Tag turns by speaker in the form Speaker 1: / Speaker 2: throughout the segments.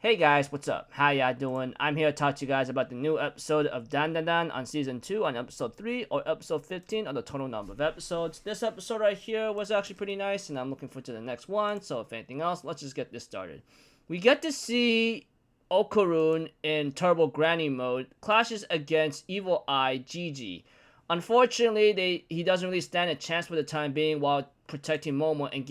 Speaker 1: Hey guys, what's up? How y'all doing? I'm here to talk to you guys about the new episode of Dan Dan Dan on season 2 on episode 3 or episode 15 on the total number of episodes. This episode right here was actually pretty nice and I'm looking forward to the next one. So if anything else, let's just get this started. We get to see Okarun in Turbo Granny mode clashes against Evil Eye Gigi. Unfortunately, he doesn't really stand a chance for the time being while protecting Momo and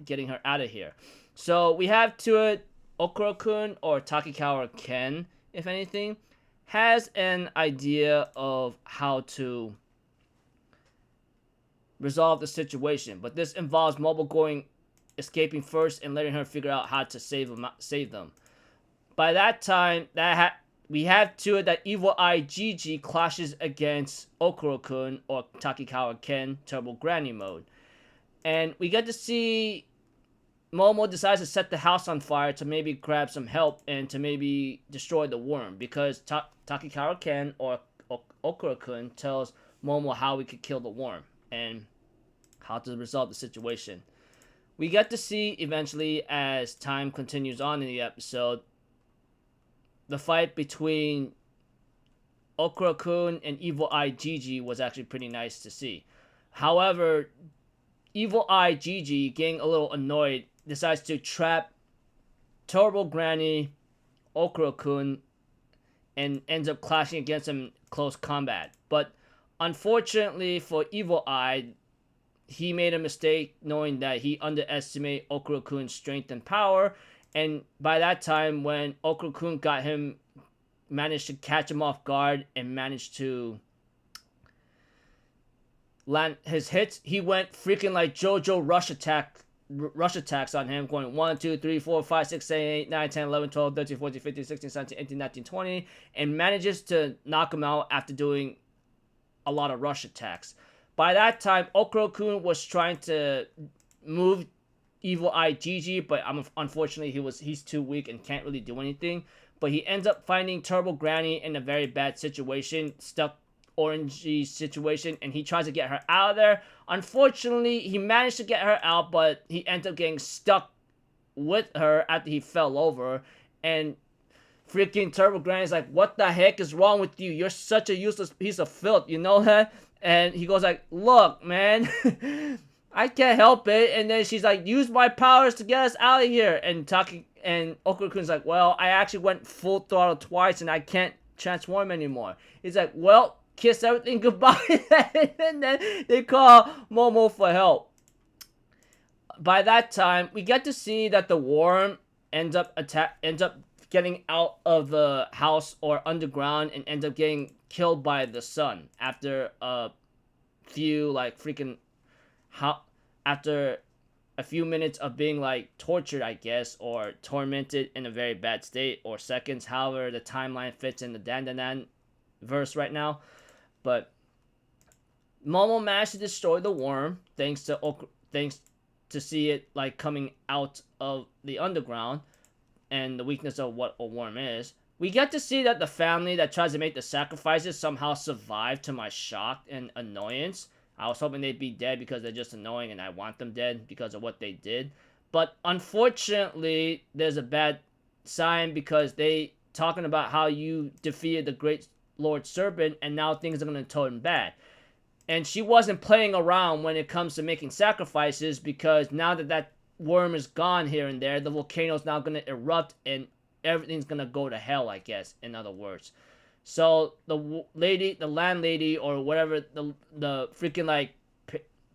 Speaker 1: getting her out of here. So we have to it Okura-kun or Takikawa Ken, if anything, has an idea of how to resolve the situation. But this involves escaping first and letting her figure out how to save them. By that time, we have to that Evil Eye Gigi clashes against Okura-kun or Takikawa Ken Turbo Granny mode. And we get to see Momo decides to set the house on fire to maybe grab some help and to maybe destroy the worm because Takikawa Ken or Okura-kun tells Momo how we could kill the worm and how to resolve the situation. We get to see eventually as time continues on in the episode the fight between Okura-kun and Evil Eye Gigi was actually pretty nice to see. However, Evil Eye Gigi, getting a little annoyed, decides to trap Turbo Granny, Okura-kun, and ends up clashing against him in close combat. But unfortunately for Evil Eye, he made a mistake knowing that he underestimated Okura-kun's strength and power. And by that time, when Okura-kun managed to catch him off guard and managed to land his hits, he went freaking like JoJo rush attacks on him, going 1, 2, 3, 4, 5, 6, 7, 8, 9, 10, 11, 12, 13, 14, 15, 16, 17, 18, 19, 20, and manages to knock him out after doing a lot of rush attacks. By that time, Okura-kun was trying to move Evil Eye Gigi, but unfortunately he's too weak and can't really do anything. But he ends up finding Turbo Granny in a very bad situation, stuck orangey situation, and he tries to get her out of there. Unfortunately, he managed to get her out, but he ends up getting stuck with her after he fell over. And freaking Turbo Granny's like, what the heck is wrong with you? You're such a useless piece of filth, you know that? And he goes like, look, man, I can't help it. And then she's like, use my powers to get us out of here. And Okura-kun's like, well, I actually went full throttle twice and I can't transform anymore. He's like, well, kiss everything goodbye. And then they call Momo for help. By that time, we get to see that the worm ends up getting out of the house or underground and ends up getting killed by the sun after a few after a few minutes of being like tortured, I guess, or tormented in a very bad state, or seconds, however the timeline fits in the Dan Dan Dan verse right now. But Momo managed to destroy the worm thanks to see it like coming out of the underground and the weakness of what a worm is. We get to see that the family that tries to make the sacrifices somehow survived, to my shock and annoyance. I was hoping they'd be dead because they're just annoying and I want them dead because of what they did. But unfortunately, there's a bad sign because they talking about how you defeated the great Lord Serpent and now things are going to turn bad. And she wasn't playing around when it comes to making sacrifices, because now that worm is gone here and there, the volcano's now going to erupt and everything's going to go to hell, I guess, in other words. So the landlady, or whatever, the freaking like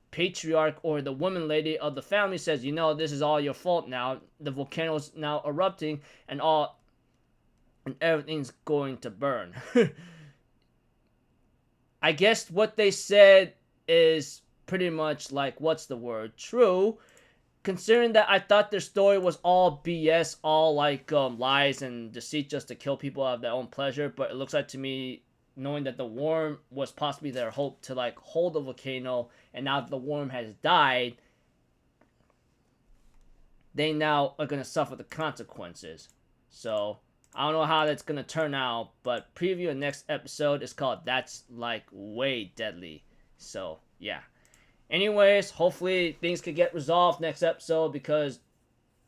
Speaker 1: patriarch or the woman lady of the family says, this is all your fault now. The volcano's now erupting and everything's going to burn. I guess what they said is pretty much like, what's the word? True. Considering that I thought their story was all BS, all like lies and deceit just to kill people out of their own pleasure. But it looks like to me, knowing that the worm was possibly their hope to like hold the volcano, and now that the worm has died, they now are going to suffer the consequences. So I don't know how that's going to turn out, but preview the next episode is called That's Like Way Deadly. So yeah. Anyways, hopefully things could get resolved next episode, because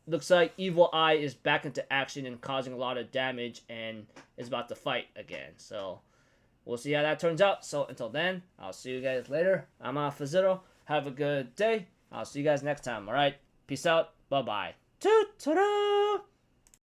Speaker 1: looks like Evil Eye is back into action and causing a lot of damage and is about to fight again. So we'll see how that turns out. So until then, I'll see you guys later. I'm Fazero. Have a good day. I'll see you guys next time. All right. Peace out. Bye-bye. Ta-da!